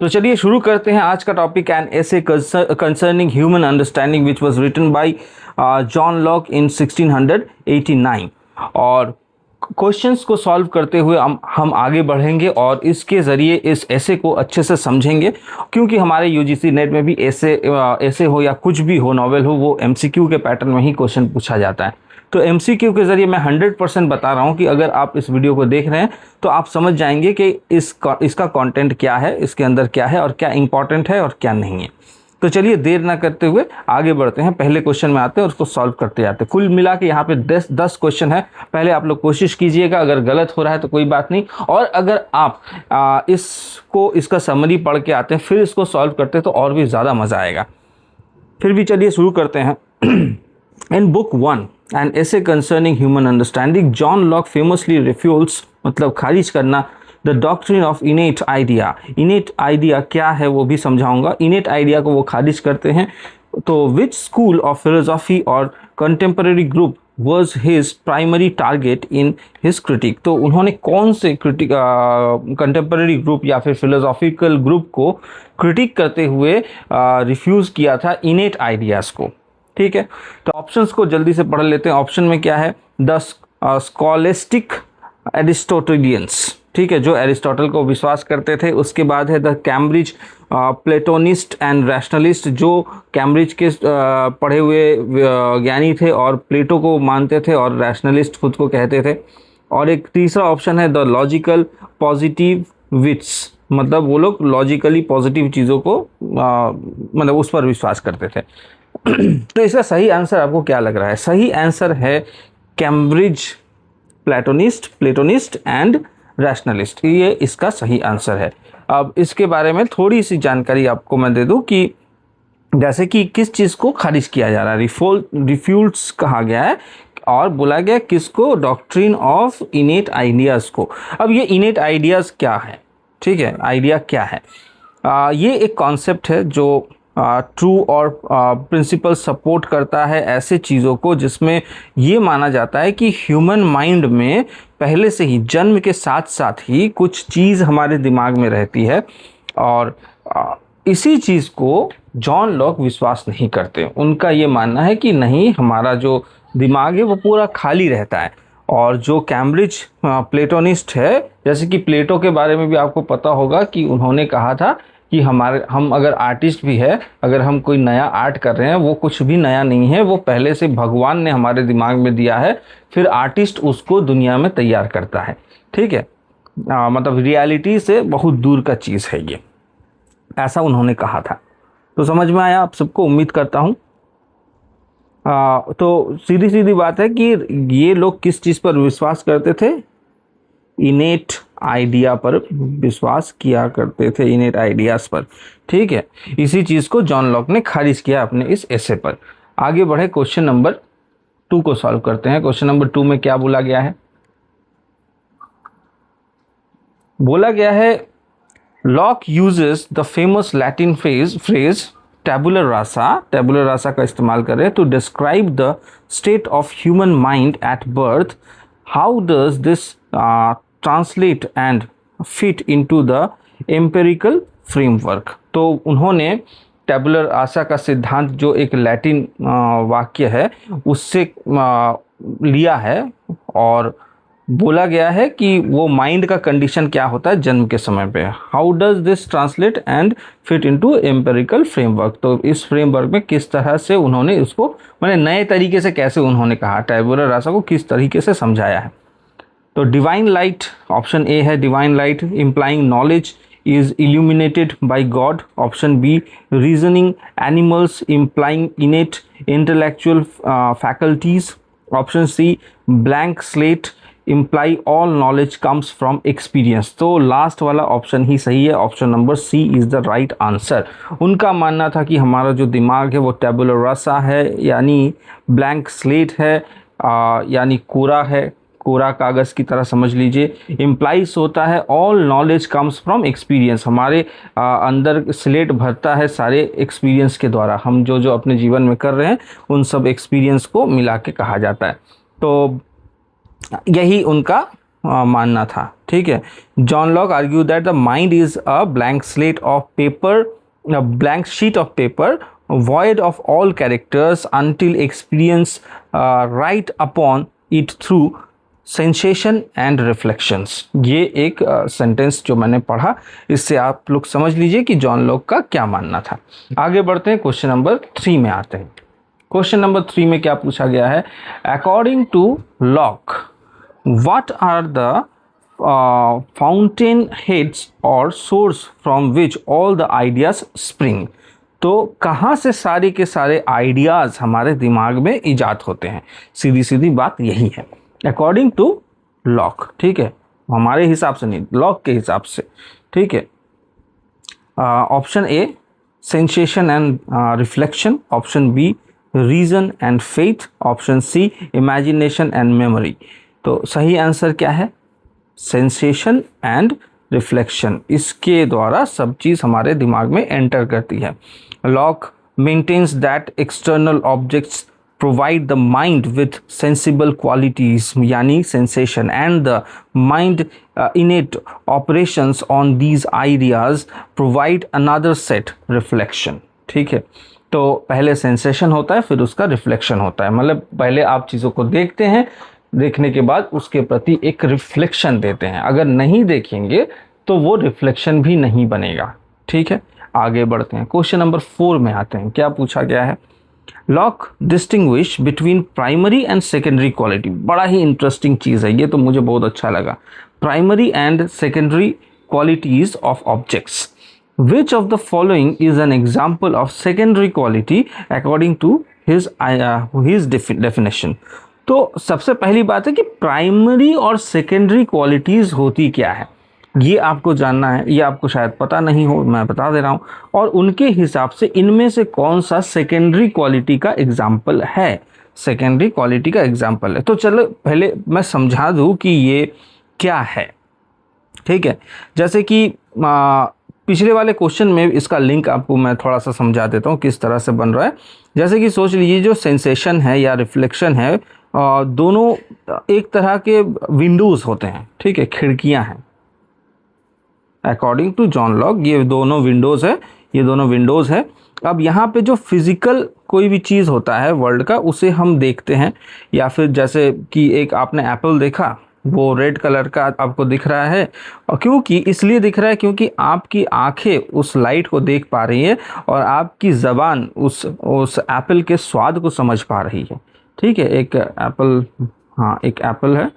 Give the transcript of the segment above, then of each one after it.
तो चलिए शुरू करते हैं आज का topic, an essay concerning human understanding which was written by John Locke in 1689। और क्वेश्चंस को सॉल्व करते हुए हम आगे बढ़ेंगे और इसके ज़रिए इस ऐसे को अच्छे से समझेंगे, क्योंकि हमारे यूजीसी नेट में भी ऐसे हो या कुछ भी हो, नॉवेल हो, वो एमसीक्यू के पैटर्न में ही क्वेश्चन पूछा जाता है। तो एमसीक्यू के ज़रिए मैं 100% बता रहा हूँ कि अगर आप इस वीडियो को देख रहे हैं तो आप समझ जाएंगे कि इसका कंटेंट क्या है, इसके अंदर क्या है और क्या इंपॉर्टेंट है और क्या नहीं है। तो चलिए देर ना करते हुए आगे बढ़ते हैं, पहले क्वेश्चन में आते हैं और उसको सॉल्व करते जाते हैं। कुल मिला के यहाँ पे 10 क्वेश्चन है। पहले आप लोग कोशिश कीजिएगा, अगर गलत हो रहा है तो कोई बात नहीं, और अगर आप इसका समरी पढ़ के आते हैं फिर इसको सॉल्व करते हैं तो और भी ज़्यादा मज़ा आएगा। फिर भी चलिए शुरू करते हैं। In book 1 an essay concerning human understanding, John Locke famously refutes मतलब खारिज करना the doctrine of innate idea. Innate idea क्या है वो भी समझाऊंगा। इनेट आइडिया को वो खारिज करते हैं। तो विच स्कूल ऑफ फिलोसॉफी और contemporary group was his primary target in his critic. तो उन्होंने कौन से कंटेम्पररी ग्रुप या फिर फिलोसॉफिकल ग्रुप को क्रिटिक करते हुए रिफ्यूज़ किया था इनेट आइडियाज़ को। ठीक है, तो ऑप्शंस को जल्दी से पढ़ लेते हैं। ऑप्शन में क्या है? द स्कॉलेस्टिक एरिस्टोटेलियंस, ठीक है, जो एरिस्टोटल को विश्वास करते थे। उसके बाद है द कैम्ब्रिज प्लेटोनिस्ट एंड रैशनलिस्ट, जो कैम्ब्रिज के पढ़े हुए ज्ञानी थे और प्लेटो को मानते थे और रैशनलिस्ट खुद को कहते थे। और एक तीसरा ऑप्शन है द लॉजिकल पॉजिटिव विट्स, मतलब वो लोग लॉजिकली पॉजिटिव चीज़ों को मतलब उस पर विश्वास करते थे। तो इसका सही आंसर आपको क्या लग रहा है? सही आंसर है कैम्ब्रिज प्लेटोनिस्ट एंड रैशनलिस्ट, ये इसका सही आंसर है। अब इसके बारे में थोड़ी सी जानकारी आपको मैं दे दूं कि जैसे कि किस चीज़ को खारिज किया जा रहा है, रिफ्यूल्स कहा गया है और बोला गया किसको? डॉक्ट्रिन ऑफ इनेट आइडियाज़ को। अब ये इनेट आइडियाज़ क्या है? ठीक है, आइडिया क्या है? ये एक कॉन्सेप्ट है जो ट्रू और प्रिंसिपल सपोर्ट करता है ऐसे चीज़ों को जिसमें ये माना जाता है कि ह्यूमन माइंड में पहले से ही जन्म के साथ साथ ही कुछ चीज़ हमारे दिमाग में रहती है और इसी चीज़ को जॉन लॉक विश्वास नहीं करते। उनका ये मानना है कि नहीं, हमारा जो दिमाग है वो पूरा खाली रहता है। और जो कैम्ब्रिज प्लेटोनिस्ट है, जैसे कि प्लेटो के बारे में भी आपको पता होगा कि उन्होंने कहा था कि हम अगर आर्टिस्ट भी है, अगर हम कोई नया आर्ट कर रहे हैं, वो कुछ भी नया नहीं है, वो पहले से भगवान ने हमारे दिमाग में दिया है, फिर आर्टिस्ट उसको दुनिया में तैयार करता है। ठीक है, मतलब रियलिटी से बहुत दूर का चीज़ है ये, ऐसा उन्होंने कहा था। तो समझ में आया आप सबको, उम्मीद करता हूँ। तो सीधी सीधी बात है कि ये लोग किस चीज़ पर विश्वास करते थे? इनेट आइडिया पर विश्वास किया करते थे, इनेट आइडियाज़ पर। ठीक है, इसी चीज़ को जॉन लॉक ने खारिज किया अपने इस एसे पर। आगे बढ़े, क्वेश्चन नंबर 2 को सॉल्व करते हैं। क्वेश्चन नंबर 2 में क्या बोला गया है? बोला गया है Locke uses the famous Latin phrase tabula rasa का इस्तेमाल करें to describe the state of human mind at birth. How does this translate and fit into the empirical framework. तो उन्होंने टेबुलर रासा का सिद्धांत, जो एक लैटिन वाक्य है, उससे लिया है और बोला गया है कि वो माइंड का कंडीशन क्या होता है जन्म के समय पे। How does this translate and fit into empirical framework. तो इस फ्रेमवर्क में किस तरह से उन्होंने इसको, मैंने नए तरीके से कैसे उन्होंने कहा, टेबुलर रासा को किस तरीके से समझाया है। तो डिवाइन लाइट, ऑप्शन ए है divine light implying knowledge is illuminated by God. Option B reasoning animals implying innate intellectual faculties. Option C blank slate imply all knowledge comes from experience. तो last वाला option ही सही है, option number C is the right answer. उनका मानना था कि हमारा जो दिमाग है वो टेबुलर रासा है, यानी ब्लैंक स्लेट है, यानी कोरा कागज़ की तरह समझ लीजिए। इम्प्लाइज होता है all knowledge comes from experience, हमारे अंदर स्लेट भरता है सारे एक्सपीरियंस के द्वारा, हम जो अपने जीवन में कर रहे हैं उन सब एक्सपीरियंस को मिला के कहा जाता है। तो यही उनका मानना था, ठीक है। John Locke argue that the mind is a blank slate of paper, a blank sheet of paper void of all characters until experience write upon it through sensation and reflections। ये एक सेंटेंस जो मैंने पढ़ा, इससे आप लोग समझ लीजिए कि जॉन लॉक का क्या मानना था। आगे बढ़ते हैं, क्वेश्चन नंबर 3 में आते हैं। क्वेश्चन नंबर 3 में क्या पूछा गया है? According to Locke what are the fountain heads or source from which all the ideas spring? तो कहाँ से सारे के सारे आइडियाज़ हमारे दिमाग में ईजाद होते हैं? सीधी सीधी बात यही है, अकॉर्डिंग टू लॉक, ठीक है। हमारे हिसाब से नहीं, लॉक के हिसाब से, ठीक है। Option A sensation and reflection, option B reason and faith, option C imagination and memory. तो सही आंसर क्या है? सेंसेशन एंड रिफ्लेक्शन, इसके द्वारा सब चीज़ हमारे दिमाग में एंटर करती है। Locke maintains that external objects provide the mind with sensible qualities, यानी sensation, and the mind innate operations on these ideas provide another set reflection, ठीक है। तो पहले सेंसेशन होता है, फिर उसका रिफ्लेक्शन होता है। मतलब पहले आप चीज़ों को देखते हैं, देखने के बाद उसके प्रति एक रिफ्लेक्शन देते हैं। अगर नहीं देखेंगे तो वो रिफ्लेक्शन भी नहीं बनेगा, ठीक है। आगे बढ़ते हैं, क्वेश्चन नंबर 4 में आते हैं। क्या पूछा गया है? Lock distinguish between primary and secondary quality. बड़ा ही इंटरेस्टिंग चीज़ है ये, तो मुझे बहुत अच्छा लगा। Primary and secondary qualities of objects, which of the following is an example of secondary quality according to his definition. तो सबसे पहली बात है कि प्राइमरी और सेकेंडरी क्वालिटीज़ होती क्या है, ये आपको जानना है। ये आपको शायद पता नहीं हो, मैं बता दे रहा हूँ। और उनके हिसाब से इनमें से कौन सा सेकेंडरी क्वालिटी का एग्जाम्पल है, सेकेंडरी क्वालिटी का एग्जाम्पल है। तो चलो पहले मैं समझा दूँ कि ये क्या है, ठीक है। जैसे कि पिछले वाले क्वेश्चन में इसका लिंक आपको मैं थोड़ा सा समझा देता हूँ किस तरह से बन रहा है। जैसे कि सोच लीजिए जो सेंसेशन है या रिफ्लेक्शन है, दोनों एक तरह के विंडोज़ होते हैं, ठीक है, खिड़कियां हैं। अकॉर्डिंग टू जॉन लॉक ये दोनों विंडोज़ है, ये दोनों विंडोज़ है। अब यहाँ पे जो फिज़िकल कोई भी चीज़ होता है वर्ल्ड का, उसे हम देखते हैं। या फिर जैसे कि एक आपने एप्पल देखा, वो रेड कलर का आपको दिख रहा है, और क्योंकि इसलिए दिख रहा है क्योंकि आपकी आंखें उस लाइट को देख पा रही है और आपकी ज़बान उस एप्पल के स्वाद को समझ पा रही है, ठीक है। एक एप्पल, हाँ एक एप्पल है,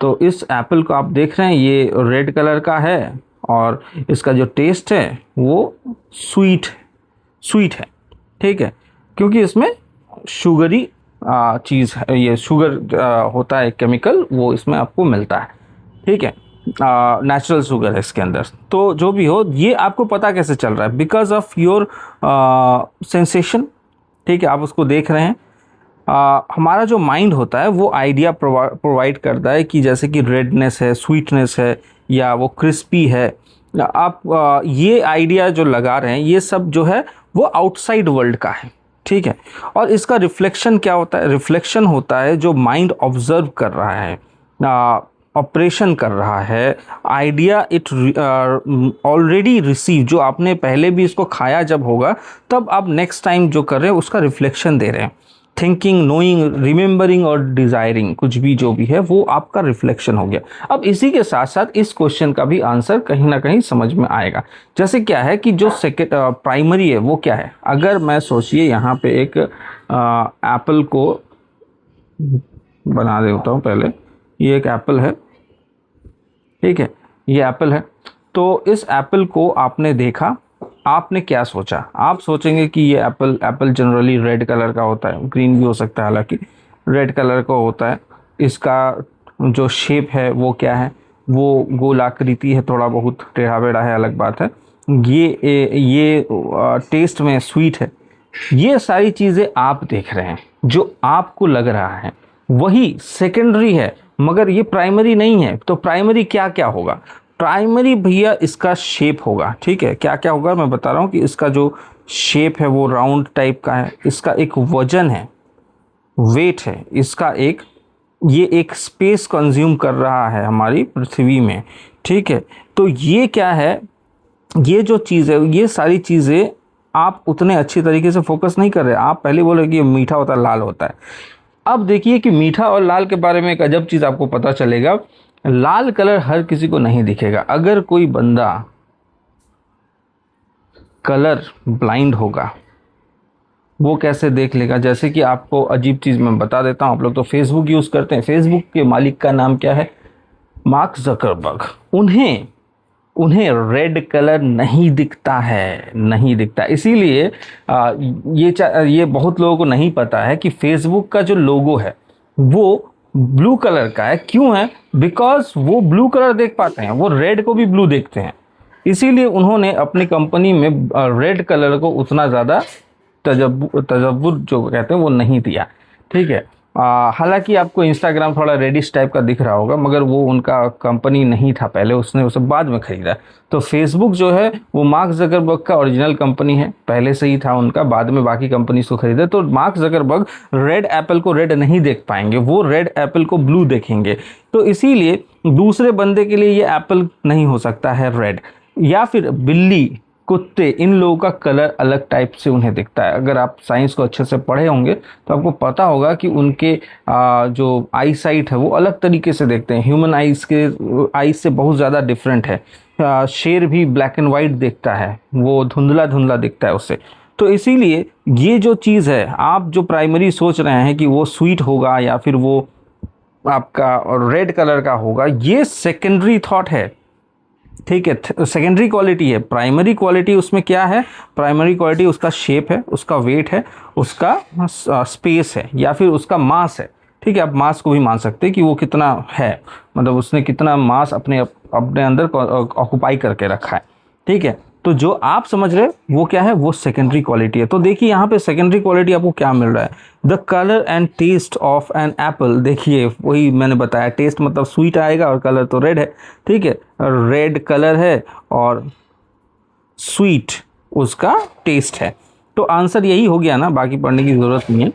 तो इस एप्पल को आप देख रहे हैं, ये रेड कलर का है और इसका जो टेस्ट है वो स्वीट है, ठीक है, क्योंकि इसमें शुगरी चीज़ है, ये शुगर होता है केमिकल, वो इसमें आपको मिलता है, ठीक है। नेचुरल शुगर है इसके अंदर। तो जो भी हो, ये आपको पता कैसे चल रहा है? बिकॉज ऑफ योर सेंसेशन, ठीक है, आप उसको देख रहे हैं। हमारा जो माइंड होता है वो आइडिया प्रोवाइड करता है कि जैसे कि रेडनेस है, स्वीटनेस है, या वो क्रिस्पी है। आप ये आइडिया जो लगा रहे हैं, ये सब जो है वो आउटसाइड वर्ल्ड का है, ठीक है। और इसका रिफ्लेक्शन क्या होता है? रिफ्लेक्शन होता है जो माइंड ऑब्जर्व कर रहा है, ऑपरेशन कर रहा है, आइडिया इट ऑलरेडी रिसीव, जो आपने पहले भी इसको खाया जब होगा, तब आप नेक्स्ट टाइम जो कर रहे हैं उसका रिफ्लेक्शन दे रहे हैं। थिंकिंग, नोइंग, रिमेंबरिंग और डिज़ायरिंग, कुछ भी जो भी है वो आपका रिफ्लेक्शन हो गया। अब इसी के साथ साथ इस क्वेश्चन का भी आंसर कहीं ना कहीं समझ में आएगा। जैसे क्या है कि जो प्राइमरी है वो क्या है? अगर मैं सोचिए यहाँ पे एक एप्पल को बना देता हूँ पहले, ये एक एप्पल है, ठीक है, ये एप्पल है। तो इस एप्पल को आपने देखा, आपने क्या सोचा? आप सोचेंगे कि ये एप्पल जनरली रेड कलर का होता है, ग्रीन भी हो सकता है, हालांकि रेड कलर का होता है। इसका जो शेप है वो क्या है? वो गोलाकृति है, थोड़ा बहुत टेढ़ा बेढ़ा है, अलग बात है। ये टेस्ट में स्वीट है। ये सारी चीज़ें आप देख रहे हैं, जो आपको लग रहा है वही सेकेंडरी है, मगर ये प्राइमरी नहीं है। तो प्राइमरी क्या क्या होगा? प्राइमरी भैया इसका शेप होगा, ठीक है। क्या क्या होगा मैं बता रहा हूँ कि इसका जो शेप है वो राउंड टाइप का है, इसका एक वजन है, वेट है, इसका एक ये एक स्पेस कंज्यूम कर रहा है हमारी पृथ्वी में, ठीक है। तो ये क्या है, ये जो चीज़ है, ये सारी चीज़ें आप उतने अच्छी तरीके से फोकस नहीं कर रहे। आप पहले बोल रहे कि ये मीठा होता है, लाल होता है। अब देखिए कि मीठा और लाल के बारे में एक अजब चीज़ आपको पता चलेगा। लाल कलर हर किसी को नहीं दिखेगा। अगर कोई बंदा कलर ब्लाइंड होगा, वो कैसे देख लेगा? जैसे कि आपको अजीब चीज़ मैं बता देता हूँ। आप लोग तो फेसबुक यूज़ करते हैं। फेसबुक के मालिक का नाम क्या है? Mark Zuckerberg. उन्हें उन्हें रेड कलर नहीं दिखता है, नहीं दिखता। इसीलिए ये बहुत लोगों को नहीं पता है कि फेसबुक का जो लोगो है वो ब्लू कलर का है। क्यों है? बिकॉज वो ब्लू कलर देख पाते हैं, वो रेड को भी ब्लू देखते हैं। इसीलिए उन्होंने अपनी कंपनी में रेड कलर को उतना ज़्यादा तजव्वुर जो कहते हैं वो नहीं दिया, ठीक है। हालांकि आपको इंस्टाग्राम थोड़ा रेडिश टाइप का दिख रहा होगा, मगर वो उनका कंपनी नहीं था पहले, उसने उसे बाद में खरीदा। तो फेसबुक जो है वो मार्क ज़करबर्ग का ओरिजिनल कंपनी है, पहले से ही था उनका, बाद में बाकी कंपनी को खरीदा। तो मार्क ज़करबर्ग रेड एप्पल को रेड नहीं देख पाएंगे, वो रेड एप्पल को ब्लू देखेंगे। तो इसीलिए दूसरे बंदे के लिए ये एप्पल नहीं हो सकता है रेड। या फिर बिल्ली, कुत्ते, इन लोगों का कलर अलग टाइप से उन्हें दिखता है। अगर आप साइंस को अच्छे से पढ़े होंगे तो आपको पता होगा कि उनके जो आई साइट है वो अलग तरीके से देखते हैं। ह्यूमन आईज से बहुत ज़्यादा डिफरेंट है। शेर भी ब्लैक एंड वाइट देखता है, वो धुंधला धुंधला दिखता है उससे। तो इसीलिए ये जो चीज़ है, आप जो प्राइमरी सोच रहे हैं कि वो स्वीट होगा या फिर वो आपका रेड कलर का होगा, ये सेकेंडरी थॉट है, ठीक है, सेकेंडरी क्वालिटी है। प्राइमरी क्वालिटी उसमें क्या है? प्राइमरी क्वालिटी उसका शेप है, उसका वेट है, उसका स्पेस है, या फिर उसका मास है, ठीक है। आप मास को भी मान सकते हैं कि वो कितना है, मतलब उसने कितना मास अपने अंदर ऑक्युपाई करके रखा है, ठीक है। तो जो आप समझ रहे वो क्या है? वो सेकेंडरी क्वालिटी है। तो देखिए यहाँ पे सेकेंडरी क्वालिटी आपको क्या मिल रहा है? The colour and taste of an apple. देखिए वही मैंने बताया, टेस्ट मतलब स्वीट आएगा और कलर तो रेड है, ठीक है। रेड कलर है और स्वीट उसका टेस्ट है। तो आंसर यही हो गया ना, बाकी पढ़ने की ज़रूरत नहीं है।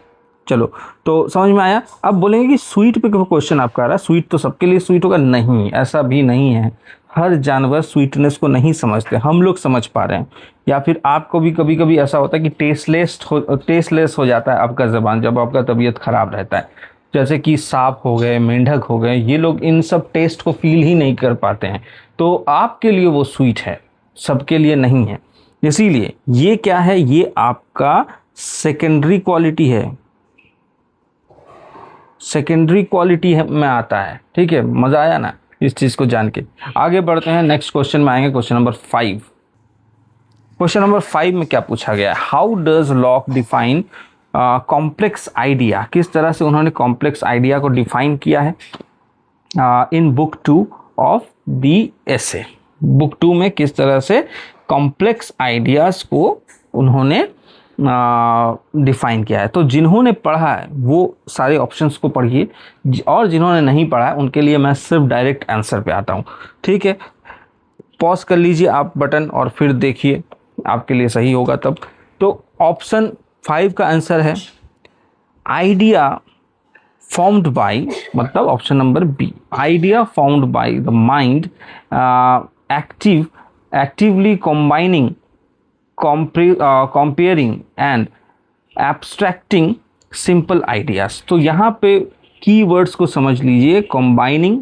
चलो, तो समझ में आया। अब बोलेंगे कि स्वीट पे क्वेश्चन आपका आ रहा है, स्वीट तो सबके लिए स्वीट होगा। नहीं, ऐसा भी नहीं है। हर जानवर स्वीटनेस को नहीं समझते, हम लोग समझ पा रहे हैं। या फिर आपको भी कभी कभी ऐसा होता है कि टेस्टलेस हो जाता है आपका ज़बान जब आपका तबीयत ख़राब रहता है। जैसे कि सांप हो गए, मेंढक हो गए, ये लोग इन सब टेस्ट को फील ही नहीं कर पाते हैं। तो आपके लिए वो स्वीट है, सबके लिए नहीं है। इसीलिए ये क्या है? ये आपका सेकेंडरी क्वालिटी है, सेकेंडरी क्वालिटी में आता है, ठीक है। मज़ा आया ना इस चीज़ को जान के? आगे बढ़ते हैं, नेक्स्ट क्वेश्चन में आएंगे, क्वेश्चन नंबर 5। क्वेश्चन नंबर 5 में क्या पूछा गया है? How does lock define complex idea? किस तरह से उन्होंने कॉम्प्लेक्स आइडिया को डिफाइन किया है in book 2 of the essay. Book 2 में किस तरह से कॉम्प्लेक्स आइडियाज़ को उन्होंने डिफाइन किया है। तो जिन्होंने पढ़ा है वो सारे ऑप्शंस को पढ़िए, और जिन्होंने नहीं पढ़ा है उनके लिए मैं सिर्फ डायरेक्ट आंसर पे आता हूँ, ठीक है। पॉज कर लीजिए आप बटन और फिर देखिए, आपके लिए सही होगा तब। तो ऑप्शन 5 का आंसर है आइडिया फॉर्म्ड बाय, मतलब option number B, idea formed by the mind actively combining, comparing and abstracting simple ideas। तो यहाँ पे कीवर्ड्स को समझ लीजिए, combining,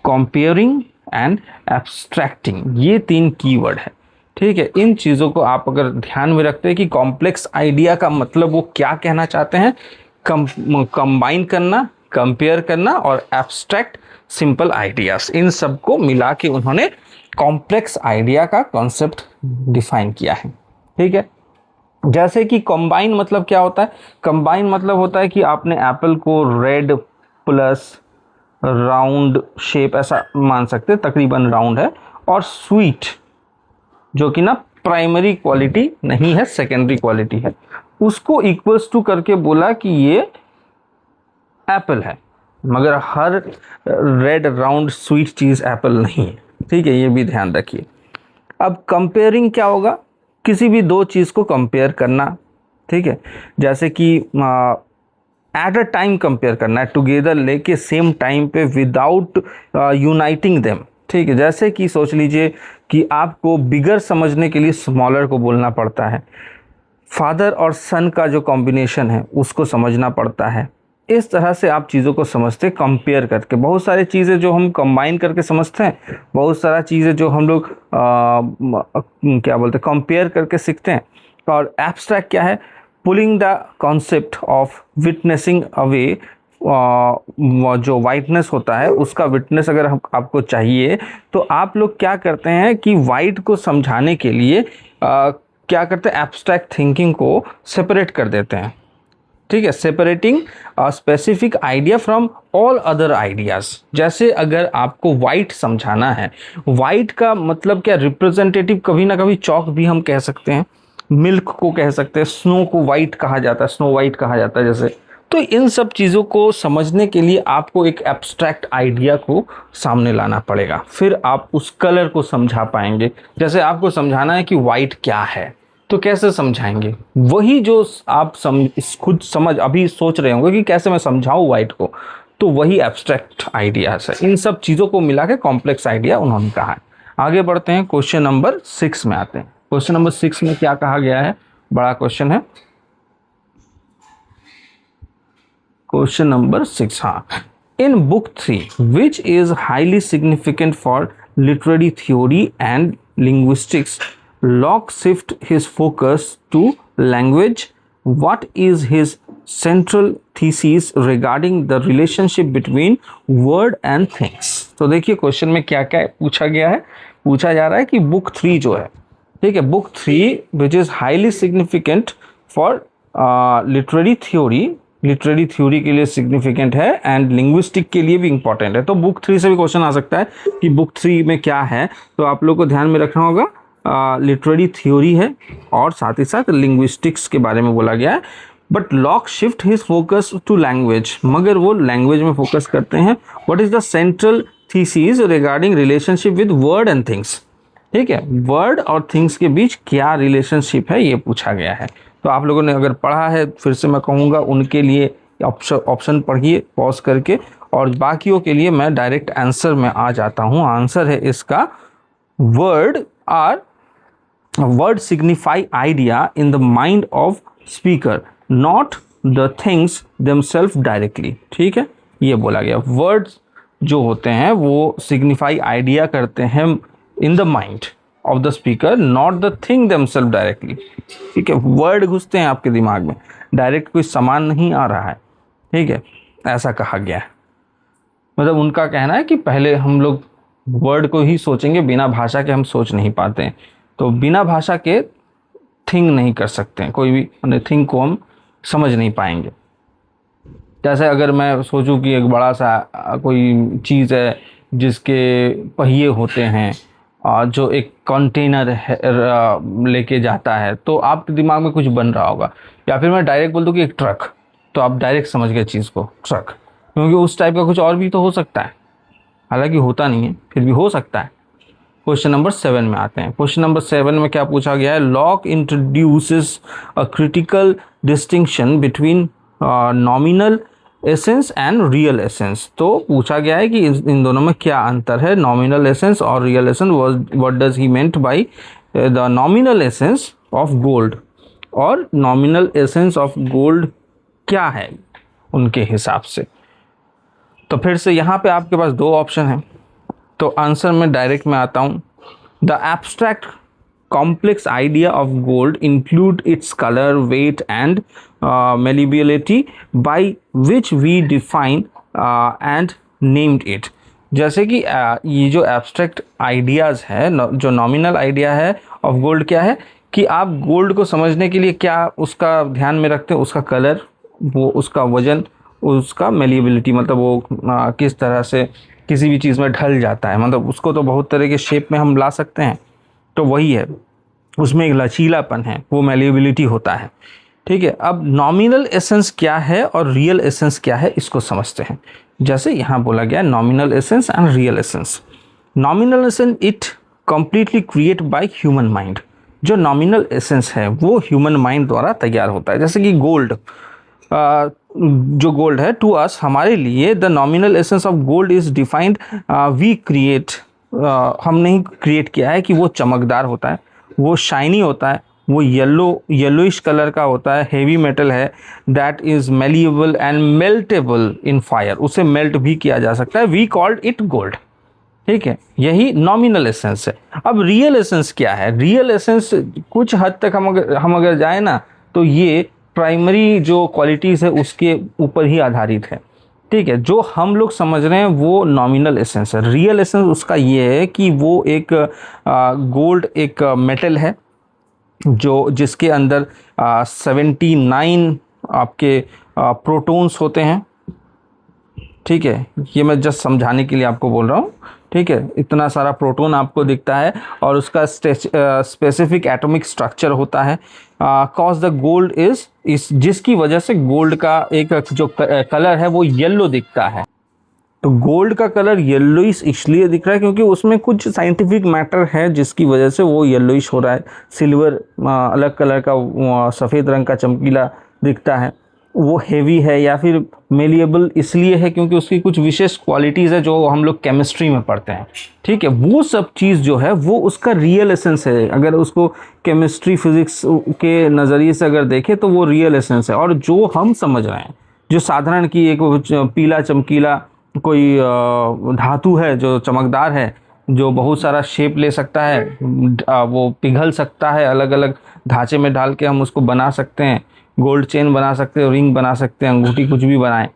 comparing and abstracting, ये 3 कीवर्ड है, ठीक है। इन चीज़ों को आप अगर ध्यान में रखते हैं कि कॉम्प्लेक्स आइडिया का मतलब वो क्या कहना चाहते हैं, कंबाइन करना, कंपेयर करना और एब्स्ट्रैक्ट सिंपल आइडियाज, इन सब को मिला के उन्होंने कॉम्प्लेक्स आइडिया का कॉन्सेप्ट डिफाइन किया है, ठीक है। जैसे कि कंबाइन मतलब क्या होता है? कंबाइन मतलब होता है कि आपने एप्पल को रेड प्लस राउंड शेप ऐसा मान सकते हैं, तकरीबन राउंड है, और स्वीट जो कि ना प्राइमरी क्वालिटी नहीं है, सेकेंडरी क्वालिटी है, उसको इक्वल्स टू करके बोला कि ये एप्पल है। मगर हर रेड राउंड स्वीट चीज़ एप्पल नहीं है, ठीक है, ये भी ध्यान रखिए। अब कंपेयरिंग क्या होगा? किसी भी 2 चीज़ को कंपेयर करना, ठीक है। जैसे कि एट अ टाइम कंपेयर करना है, टुगेदर लेके सेम टाइम पे विदाउट यूनाइटिंग देम। ठीक है, जैसे कि सोच लीजिए कि आपको बिगर समझने के लिए स्मॉलर को बोलना पड़ता है, फादर और सन का जो कॉम्बिनेशन है उसको समझना पड़ता है। इस तरह से आप चीज़ों को समझते कंपेयर करके। बहुत सारी चीज़ें जो हम कंबाइन करके समझते हैं, बहुत सारा चीज़ें जो हम लोग क्या बोलते हैं कंपेयर करके सीखते हैं। और एब्स्ट्रैक्ट क्या है? Pulling the concept of witnessing away, जो वाइटनेस होता है उसका विटनेस अगर आपको चाहिए तो आप लोग क्या करते हैं कि वाइट को समझाने के लिए क्या करते हैं, एब्स्ट्रैक्ट थिंकिंग को सेपरेट कर देते हैं। ठीक है, separating a specific idea from all other ideas. जैसे अगर आपको वाइट समझाना है, वाइट का मतलब क्या, रिप्रेजेंटेटिव कभी ना कभी चौक भी हम कह सकते हैं, मिल्क को कह सकते हैं, स्नो को वाइट कहा जाता है, स्नो वाइट कहा जाता है जैसे। तो इन सब चीज़ों को समझने के लिए आपको एक एब्स्ट्रैक्ट आइडिया को सामने लाना पड़ेगा, फिर आप उस कलर को समझा पाएंगे। जैसे आपको समझाना है कि वाइट क्या है, तो कैसे समझाएंगे? वही जो आप खुद समझ अभी सोच रहे होंगे कि कैसे मैं समझाऊं वाइट को, तो वही एब्स्ट्रैक्ट आइडियाज है। इन सब चीज़ों को मिला के कॉम्प्लेक्स आइडिया उन्होंने कहा है। आगे बढ़ते हैं, क्वेश्चन नंबर 6 में आते हैं। क्वेश्चन नंबर 6 में क्या कहा गया है? बड़ा क्वेश्चन है। क्वेश्चन नंबर 6, हाँ, in book 3 which is highly significant for literary theory and linguistics, Locke shift his focus to language. What is his central thesis regarding the relationship between word and things? तो देखिए question में क्या क्या पूछा गया है। पूछा जा रहा है कि बुक 3 जो है, ठीक है, book 3 which is highly significant for literary theory के लिए सिग्निफिकेंट है एंड लिंग्विस्टिक के लिए भी इंपॉर्टेंट है। तो बुक 3 से भी क्वेश्चन आ सकता है कि बुक 3 में क्या है, तो आप लोग को ध्यान में रखना होगा लिटरेरी थ्योरी है और साथ ही साथ लिंग्विस्टिक्स के बारे में बोला गया है। But Locke shift his focus to language, मगर वो लैंग्वेज में फोकस करते हैं। What is the central thesis regarding relationship with word and things? ठीक है, वर्ड और थिंग्स के बीच क्या रिलेशनशिप है ये पूछा गया है। तो आप लोगों ने अगर पढ़ा है, फिर से मैं कहूँगा उनके लिए ऑप्शन पढ़िए पॉज करके, और बाकियों के लिए मैं डायरेक्ट आंसर में आ जाता हूँ। आंसर है इसका word signify idea in the mind of speaker, not the things themselves directly. ठीक है, ये बोला गया। वर्ड्स जो होते हैं वो सिग्निफाई आइडिया करते हैं in the mind of the speaker, not the thing themselves directly. ठीक है, वर्ड घुसते हैं आपके दिमाग में, डायरेक्ट कोई सामान नहीं आ रहा है। ठीक है, ऐसा कहा गया है। मतलब उनका कहना है कि पहले हम लोग वर्ड को ही सोचेंगे, बिना भाषा के हम सोच नहीं पाते हैं। तो बिना भाषा के थिंग नहीं कर सकते हैं, कोई भी थिंग को हम समझ नहीं पाएंगे। जैसे अगर मैं सोचूं कि एक बड़ा सा कोई चीज़ है जिसके पहिए होते हैं, जो एक कंटेनर लेके जाता है, तो आपके दिमाग में कुछ बन रहा होगा। या फिर मैं डायरेक्ट बोल दूं कि एक ट्रक, तो आप डायरेक्ट समझ गए चीज़ को, ट्रक, क्योंकि उस टाइप का कुछ और भी तो हो सकता है, हालांकि होता नहीं है, फिर भी हो सकता है। क्वेश्चन नंबर 7 में आते हैं। क्वेश्चन नंबर 7 में क्या पूछा गया है? Lock introduces a critical distinction between nominal essence and real essence. तो पूछा गया है कि इन दोनों में क्या अंतर है, नॉमिनल एसेंस और real essence. What does he meant by the nominal essence of gold, और नॉमिनल एसेंस ऑफ गोल्ड क्या है उनके हिसाब से। तो फिर से यहाँ पे आपके पास 2 ऑप्शन हैं, तो आंसर में डायरेक्ट में आता हूँ। The abstract complex idea of gold include its colour, weight and malleability by which we define and named it. जैसे कि ये जो एब्स्ट्रैक्ट आइडियाज़ है, जो नॉमिनल आइडिया है ऑफ गोल्ड क्या है कि आप गोल्ड को समझने के लिए क्या उसका ध्यान में रखते हैं, उसका कलर, वो उसका वजन, उसका मेलिबिलिटी, मतलब वो किस तरह से किसी भी चीज़ में ढल जाता है, मतलब उसको तो बहुत तरह के शेप में हम ला सकते हैं, तो वही है, उसमें एक लचीलापन है, वो मेलिबिलिटी होता है। ठीक है, अब नॉमिनल एसेंस क्या है और रियल एसेंस क्या है इसको समझते हैं। जैसे यहाँ बोला गया nominal essence and real essence. Nominal essence it completely create by human mind. जो नॉमिनल एसेंस है वो ह्यूमन माइंड द्वारा तैयार होता है। जैसे कि गोल्ड, जो गोल्ड है, टू अस, हमारे लिए the nominal essence of gold is defined, we create, हमने ही क्रिएट किया है कि वो चमकदार होता है, वो शाइनी होता है, वो येलोइश कलर का होता है, हेवी मेटल है, that is malleable and meltable in fire, उसे मेल्ट भी किया जा सकता है, वी कॉल्ड इट गोल्ड। ठीक है, यही नॉमिनल एसेंस है। अब रियल एसेंस क्या है? रियल एसेंस कुछ हद तक हम अगर जाए ना, तो ये प्राइमरी जो क्वालिटीज़ है उसके ऊपर ही आधारित है। ठीक है, जो हम लोग समझ रहे हैं वो नॉमिनल एसेंस है। रियल एसेंस उसका ये है कि वो एक गोल्ड एक मेटल है जो जिसके अंदर 79 आपके प्रोटॉन्स होते हैं। ठीक है, ये मैं जस्ट समझाने के लिए आपको बोल रहा हूँ। ठीक है, इतना सारा प्रोटॉन आपको दिखता है और उसका स्पेसिफिक एटॉमिक स्ट्रक्चर होता है। कॉज द गोल्ड इस जिसकी वजह से गोल्ड का एक जो कलर है वो येलो दिखता है। तो गोल्ड का कलर येलोइश इसलिए दिख रहा है क्योंकि उसमें कुछ साइंटिफिक मैटर है जिसकी वजह से वो येलोइश हो रहा है। सिल्वर अलग कलर का सफ़ेद रंग का चमकीला दिखता है, वो हेवी है, या फिर मेलिएबल इसलिए है क्योंकि उसकी कुछ विशेष क्वालिटीज़ है जो हम लोग केमिस्ट्री में पढ़ते हैं। ठीक है, वो सब चीज़ जो है वो उसका रियल एसेंस है। अगर उसको केमिस्ट्री फिजिक्स के नज़रिए से अगर देखें तो वो रियल एसेंस है। और जो हम समझ रहे हैं, जो साधारण की एक पीला चमकीला कोई धातु है जो चमकदार है, जो बहुत सारा शेप ले सकता है, वो पिघल सकता है, अलग अलग ढांचे में डाल के हम उसको बना सकते हैं, गोल्ड चेन बना सकते हैं, रिंग बना सकते हैं, अंगूठी, कुछ भी बनाएं।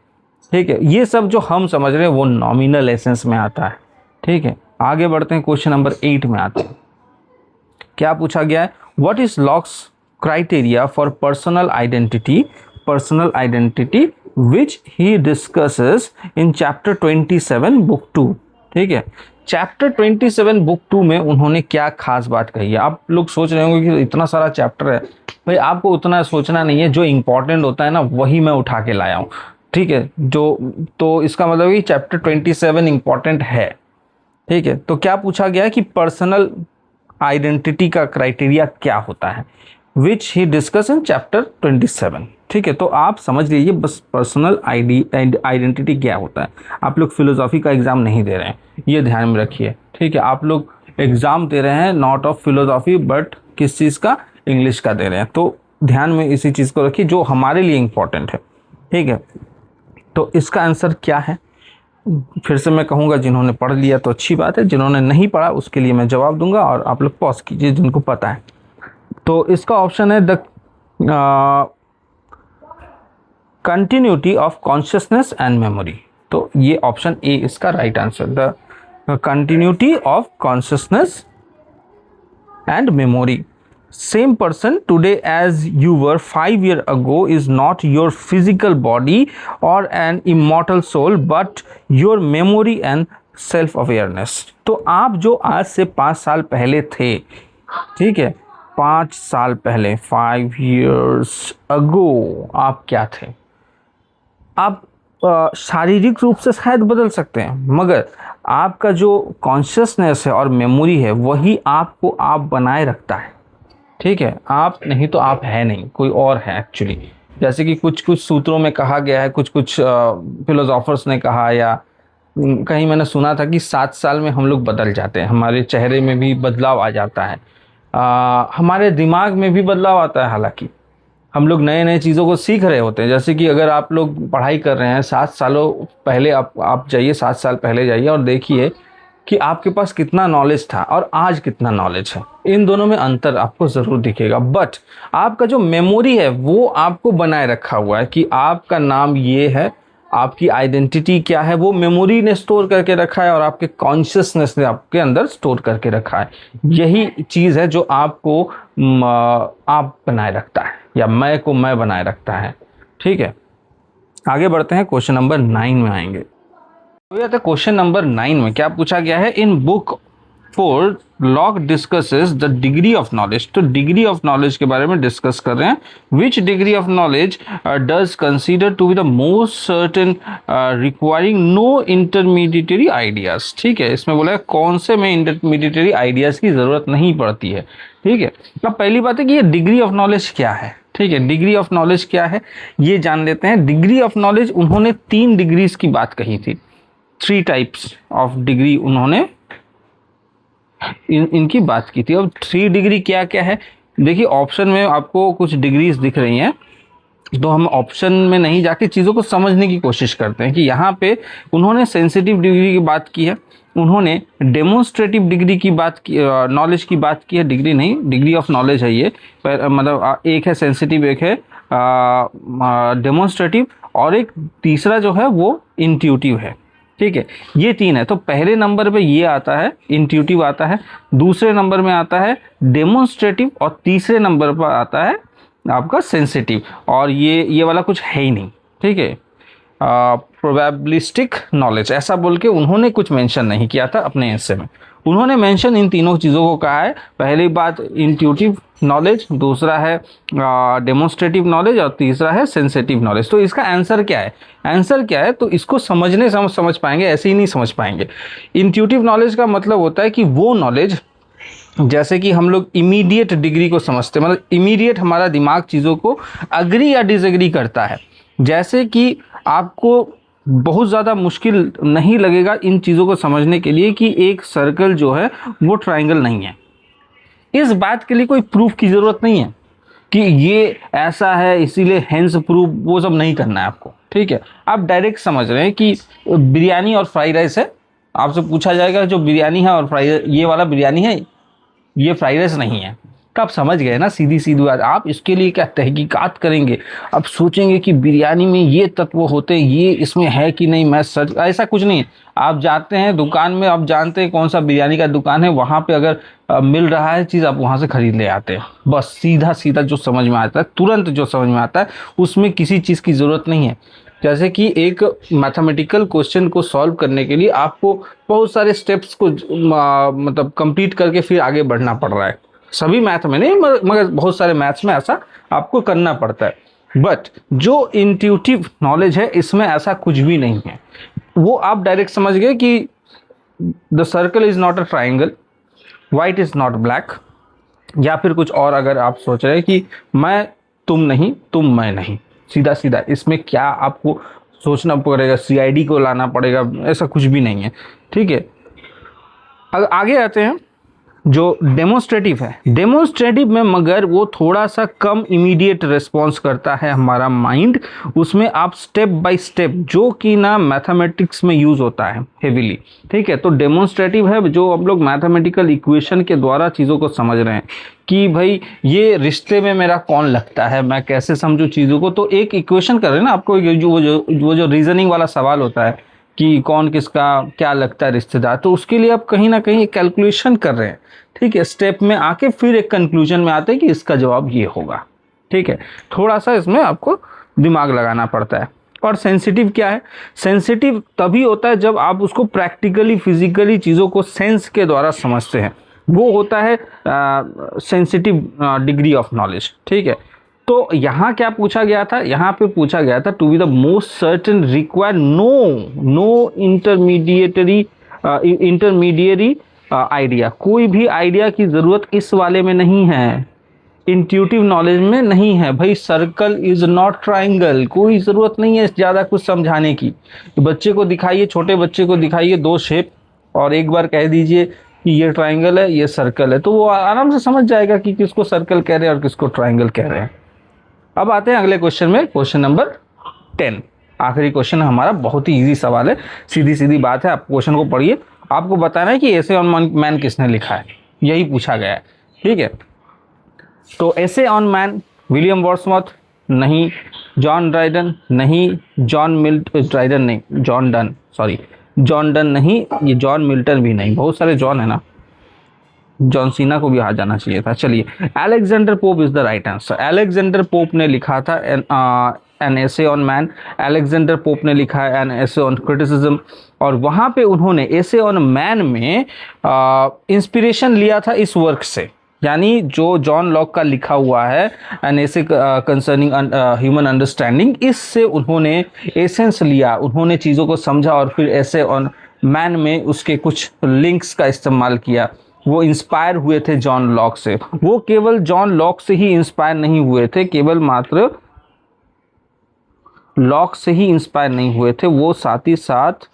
ठीक है, ये सब जो हम समझ रहे हैं वो नॉमिनल एसेंस में आता है। ठीक है, आगे बढ़ते हैं, क्वेश्चन नंबर 8 में आते हैं। क्या पूछा गया है? What is locks criteria for personal identity which he discusses in chapter 27 book 2। ठीक है, चैप्टर 27 बुक 2 में उन्होंने क्या खास बात कही है? आप लोग सोच रहे होंगे कि इतना सारा चैप्टर है। भाई आपको उतना सोचना नहीं है, जो इंपॉर्टेंट होता है ना वही मैं उठा के लाया हूँ। ठीक है, तो इसका मतलब कि चैप्टर 27 इंपॉर्टेंट है। ठीक है, तो क्या पूछा गया है कि पर्सनल आइडेंटिटी का क्राइटेरिया क्या होता है, विच ही डिस्कस इन चैप्टर 27। ठीक है, तो आप समझ लीजिए बस पर्सनल आइडेंटिटी क्या होता है। आप लोग फिलोसॉफी का एग्ज़ाम नहीं दे रहे हैं, ये ध्यान में रखिए। ठीक है, आप लोग एग्ज़ाम दे रहे हैं नॉट ऑफ फिलोसॉफी बट किस चीज़ का? इंग्लिश का दे रहे हैं। तो ध्यान में इसी चीज़ को रखिए जो हमारे लिए इम्पोर्टेंट है। ठीक है, तो इसका आंसर क्या है? फिर से मैं कहूँगा, जिन्होंने पढ़ लिया तो अच्छी बात है, जिन्होंने नहीं पढ़ा उसके लिए मैं जवाब दूंगा और आप लोग पॉज कीजिए जिनको पता है। तो इसका ऑप्शन है the continuity of consciousness and memory. तो ये ऑप्शन ए इसका right answer, the continuity of consciousness and memory. Same person today as you were 5 years ago is not your physical body or an immortal soul but your memory and self awareness। तो आप जो आज से 5 साल पहले थे, ठीक है, 5 साल पहले, 5 years ago आप क्या थे? आप शारीरिक रूप से शायद बदल सकते हैं, मगर आपका जो कॉन्शियसनेस है और मेमोरी है वही आपको आप बनाए रखता है। ठीक है, आप नहीं तो आप है नहीं, कोई और है एक्चुअली। जैसे कि कुछ कुछ सूत्रों में कहा गया है, कुछ कुछ फिलोसॉफर्स ने कहा, या कहीं मैंने सुना था कि 7 साल में हम लोग बदल जाते हैं, हमारे चेहरे में भी बदलाव आ जाता है, हमारे दिमाग में भी बदलाव आता है। हालांकि हम लोग नए नए चीज़ों को सीख रहे होते हैं। जैसे कि अगर आप लोग पढ़ाई कर रहे हैं 7 सालों पहले, आप जाइए 7 साल पहले जाइए और देखिए कि आपके पास कितना नॉलेज था और आज कितना नॉलेज है। इन दोनों में अंतर आपको ज़रूर दिखेगा, बट आपका जो मेमोरी है वो आपको बनाए रखा हुआ है कि आपका नाम ये है, आपकी आइडेंटिटी क्या है, वो मेमोरी ने स्टोर करके रखा है और आपके कॉन्शियसनेस ने आपके अंदर स्टोर करके रखा है। यही चीज़ है जो आपको आप बनाए रखता है, या मैं को मैं बनाए रखता है। ठीक है, आगे बढ़ते हैं, क्वेश्चन नंबर 9 में आएंगे। तो क्वेश्चन नंबर 9 में क्या पूछा गया है? In book 4 Locke discusses the degree of knowledge. तो डिग्री ऑफ नॉलेज के बारे में डिस्कस कर रहे हैं। Which degree of knowledge does consider to be the most certain requiring no intermediatory ideas. ठीक है, इसमें बोला है कौन से में इंटरमीडिएटरी आइडियाज की जरूरत नहीं पड़ती है। ठीक है, अब पहली बात है कि ये डिग्री ऑफ नॉलेज क्या है। ठीक है, डिग्री ऑफ नॉलेज क्या है ये जान लेते हैं। डिग्री ऑफ नॉलेज, उन्होंने 3 डिग्रीज की बात कही थी, 3 टाइप्स ऑफ डिग्री उन्होंने इनकी बात की थी। अब 3 डिग्री क्या क्या है, देखिए ऑप्शन में आपको कुछ डिग्रीज दिख रही हैं, तो हम ऑप्शन में नहीं जाके चीज़ों को समझने की कोशिश करते हैं कि यहाँ पे उन्होंने सेंसिटिव डिग्री की बात की है, उन्होंने डेमोन्स्ट्रेटिव डिग्री की बात की, नॉलेज की बात की है, डिग्री नहीं, डिग्री ऑफ नॉलेज है ये, पर मतलब एक है सेंसिटिव, एक है डेमोन्स्ट्रेटिव, और एक तीसरा जो है वो इंट्यूटिव है। ठीक है, ये 3 है। तो पहले नंबर पे ये आता है, इंट्यूटिव आता है, दूसरे नंबर में आता है डेमोन्स्ट्रेटिव, और तीसरे नंबर पर आता है आपका सेंसिटिव, और ये वाला कुछ है ही नहीं। ठीक है, प्रोबेबिलिस्टिक नॉलेज ऐसा बोल के उन्होंने कुछ मेंशन नहीं किया था अपने एसे में। उन्होंने मेंशन इन तीनों चीज़ों को कहा है। पहली बात इंट्यूटिव नॉलेज, दूसरा है डेमोन्स्ट्रेटिव नॉलेज, और तीसरा है सेंसिटिव नॉलेज। तो इसका आंसर क्या है, आंसर क्या है, तो इसको समझ पाएंगे, ऐसे ही नहीं समझ पाएंगे। इंट्यूटिव नॉलेज का मतलब होता है कि वो नॉलेज, जैसे कि हम लोग इमीडिएट डिग्री को समझते हैं, मतलब इमीडिएट हमारा दिमाग चीज़ों को अग्री या डिसएग्री करता है। जैसे कि आपको बहुत ज़्यादा मुश्किल नहीं लगेगा इन चीज़ों को समझने के लिए कि एक सर्कल जो है वो ट्रायंगल नहीं है। इस बात के लिए कोई प्रूफ की ज़रूरत नहीं है कि ये ऐसा है इसीलिए हेंस प्रूफ, वो सब नहीं करना है आपको। ठीक है, आप डायरेक्ट समझ रहे हैं कि बिरयानी और फ्राइड राइस है, आपसे पूछा जाएगा जो बिरयानी है और फ्राइड, ये वाला बिरयानी है, ये फ्राइड राइस नहीं है, तो आप समझ गए ना, सीधी सीधी बात। आप इसके लिए क्या तहकीकात करेंगे, आप सोचेंगे कि बिरयानी में ये तत्व होते हैं, ये इसमें है कि नहीं, मैं सच, ऐसा कुछ नहीं है। आप जाते हैं दुकान में, आप जानते हैं कौन सा बिरयानी का दुकान है, वहाँ पे अगर मिल रहा है चीज़, आप वहाँ से खरीद ले आते हैं। बस सीधा सीधा जो समझ में आता है, तुरंत जो समझ में आता है, उसमें किसी चीज़ की ज़रूरत नहीं है। जैसे कि एक मैथमेटिकल क्वेश्चन को सॉल्व करने के लिए आपको बहुत सारे स्टेप्स को मतलब कंप्लीट करके फिर आगे बढ़ना पड़ रहा है। सभी मैथ में नहीं, मगर बहुत सारे मैथ्स में ऐसा आपको करना पड़ता है। बट जो इंट्यूटिव नॉलेज है, इसमें ऐसा कुछ भी नहीं है। वो आप डायरेक्ट समझ गए कि the circle is not a triangle, white is not black, या फिर कुछ और अगर आप सोच रहे हैं कि मैं तुम नहीं, तुम मैं नहीं, सीधा सीधा, इसमें क्या आपको सोचना पड़ेगा, CID को लाना पड़ेगा, ऐसा कुछ भी नहीं है। ठीक है, अब आगे आते हैं जो डेमोन्स्ट्रेटिव है। डेमोन्स्ट्रेटिव में मगर वो थोड़ा सा कम इमीडिएट रिस्पॉन्स करता है हमारा माइंड, उसमें आप स्टेप बाय स्टेप, जो कि ना मैथमेटिक्स में यूज़ होता है हेविली। ठीक है, तो डेमोन्स्ट्रेटिव है जो हम लोग मैथमेटिकल इक्वेशन के द्वारा चीज़ों को समझ रहे हैं कि भाई ये रिश्ते में मेरा कौन लगता है, मैं कैसे समझूं चीज़ों को। तो एक इक्वेशन कर रहे हैं ना आपको, जो रीजनिंग वाला सवाल होता है कि कौन किसका क्या लगता है रिश्तेदार, तो उसके लिए आप कहीं ना कहीं कैलकुलेशन कर रहे हैं। ठीक है, स्टेप में आके फिर एक कंक्लूजन में आते हैं कि इसका जवाब ये होगा। ठीक है, थोड़ा सा इसमें आपको दिमाग लगाना पड़ता है। और सेंसिटिव क्या है, सेंसिटिव तभी होता है जब आप उसको प्रैक्टिकली फिजिकली चीज़ों को सेंस के द्वारा समझते हैं, वो होता है सेंसिटिव डिग्री ऑफ नॉलेज। ठीक है, तो यहाँ क्या पूछा गया था, यहाँ पे पूछा गया था to be the most certain require no intermediary idea, कोई भी आइडिया की ज़रूरत इस वाले में नहीं है, इंट्यूटिव नॉलेज में नहीं है। भाई सर्कल इज नॉट ट्राइंगल, कोई ज़रूरत नहीं है ज़्यादा कुछ समझाने की। बच्चे को दिखाइए, छोटे बच्चे को दिखाइए 2 शेप, और एक बार कह दीजिए कि ये ट्राइंगल है, ये सर्कल है, तो वो आराम से समझ जाएगा कि किसको सर्कल कह रहे हैं और किसको ट्राइंगल कह रहे हैं। अब आते हैं अगले क्वेश्चन में, क्वेश्चन नंबर 10, आखिरी क्वेश्चन हमारा, बहुत ही इजी सवाल है, सीधी सीधी बात है। आप क्वेश्चन को पढ़िए, आपको बताना है कि एसे ऑन मैन किसने लिखा है, यही पूछा गया है। ठीक है, तो essay on man William Wordsworth नहीं, जॉन ड्राइडन नहीं, ड्राइडन नहीं, जॉन डन नहीं, ये जॉन मिल्टन भी नहीं, बहुत सारे जॉन है ना, जॉन सीना को भी आ जाना चाहिए था। चलिए, Alexander pope is the right answer. Alexander pope ने लिखा था an essay on man, Alexander pope ने लिखा है एन एसे ऑन क्रिटिसिज्म, और वहाँ पे उन्होंने एसे ऑन मैन में इंस्पिरेशन लिया था इस वर्क से, यानी जो जॉन लॉक का लिखा हुआ है N essay concerning human understanding, इससे उन्होंने एसेंस लिया, उन्होंने चीज़ों को समझा और फिर एसे ऑन मैन में उसके कुछ लिंक्स का इस्तेमाल किया। वो इंस्पायर हुए थे जॉन लॉक से। वो केवल जॉन लॉक से ही इंस्पायर नहीं हुए थे, केवल मात्र लॉक से ही इंस्पायर नहीं हुए थे, वो साथ ही साथ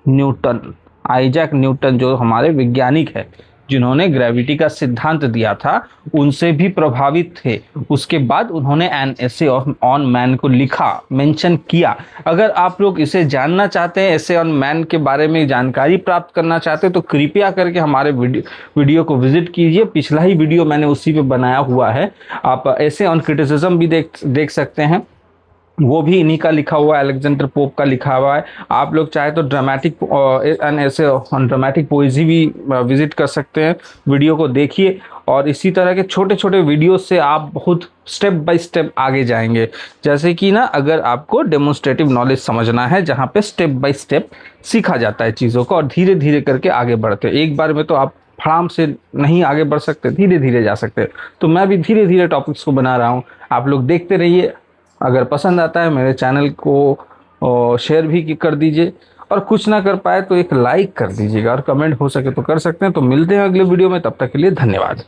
न्यूटन, आइजैक न्यूटन जो हमारे वैज्ञानिक है जिन्होंने ग्रेविटी का सिद्धांत दिया था, उनसे भी प्रभावित थे। उसके बाद उन्होंने एन एसे ऑन मैन को लिखा, मेंशन किया। अगर आप लोग इसे जानना चाहते हैं, एसे ऑन मैन के बारे में जानकारी प्राप्त करना चाहते हैं, तो कृपया करके हमारे वीडियो को विजिट कीजिए। पिछला ही वीडियो मैंने उसी पे बनाया हुआ है, आप एसे ऑन क्रिटिसिज्म भी देख सकते हैं, वो भी इन्हीं का लिखा हुआ है, अलेक्जेंडर पोप का लिखा हुआ है। आप लोग चाहे तो ड्रामेटिक एन ऐसे ड्रामेटिक पोइजी भी विजिट कर सकते हैं। वीडियो को देखिए और इसी तरह के छोटे छोटे वीडियो से आप बहुत स्टेप बाय स्टेप आगे जाएंगे। जैसे कि ना, अगर आपको डेमोन्स्ट्रेटिव नॉलेज समझना है जहाँ पे स्टेप बाय स्टेप सीखा जाता है चीज़ों को और धीरे धीरे करके आगे बढ़ते हैं। एक बार में तो आप फटाम से नहीं आगे बढ़ सकते, धीरे धीरे जा सकते हैं। तो मैं भी धीरे धीरे टॉपिक्स को बना रहा हूँ, आप लोग देखते रहिए। अगर पसंद आता है मेरे चैनल को शेयर भी कर दीजिए, और कुछ ना कर पाए तो एक लाइक कर दीजिएगा, और कमेंट हो सके तो कर सकते हैं। तो मिलते हैं अगले वीडियो में, तब तक के लिए धन्यवाद।